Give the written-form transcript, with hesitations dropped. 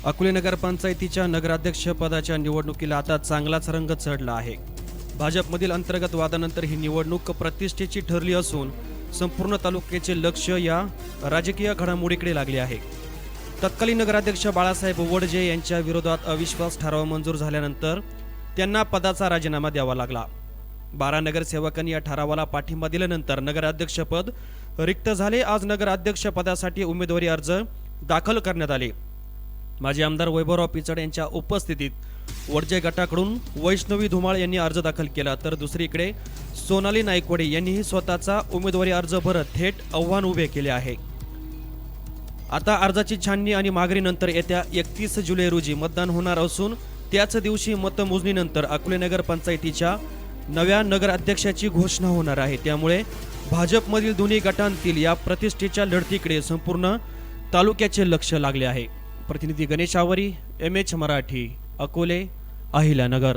अकोले नगरपंचायतीच्या नगराध्यक्षपदाच्या निवडणुकीला आता चांगलाच रंग चढला आहे। भाजपमधील अंतर्गत वादानंतर ही निवडणूक प्रतिष्ठेची ठरली असून संपूर्ण तालुक्याचे लक्ष या राजकीय घडामोडीकडे लागले आहे। तत्कालीन नगराध्यक्ष बाळासाहेब वडजे यांच्या विरोधात अविश्वास ठराव मंजूर झाल्यानंतर त्यांना पदाचा राजीनामा द्यावा लागला। 12 नगरसेवकांनी या ठरावाला पाठिंबा दिल्यानंतर नगराध्यक्षपद रिक्त झाले। आज नगराध्यक्षपदासाठी उमेदवारी अर्ज दाखल करण्यात आले। माजी आमदार वैभवराव पिचड यांच्या उपस्थितीत वडजे गटाकडून वैष्णवी धुमाळ यांनी अर्ज दाखल केला, तर दुसरीकडे सोनाली नायकवडे यांनीही स्वतःचा उमेदवारी अर्ज भरत थेट आव्हान उभे केले आहे। आता अर्जाची छाननी आणि मागणीनंतर येत्या 31 जुलै रोजी मतदान होणार असून त्याच दिवशी मतमोजणीनंतर अकोले नगरपंचायतीच्या नव्या नगराध्यक्षाची घोषणा होणार आहे। त्यामुळे भाजपमधील दोन्ही गटांतील या प्रतिष्ठेच्या लढतीकडे संपूर्ण तालुक्याचे लक्ष लागले आहे। प्रतिनिधी गणेश आवरी, MH मराठी, अकोले, अहिल्यानगर।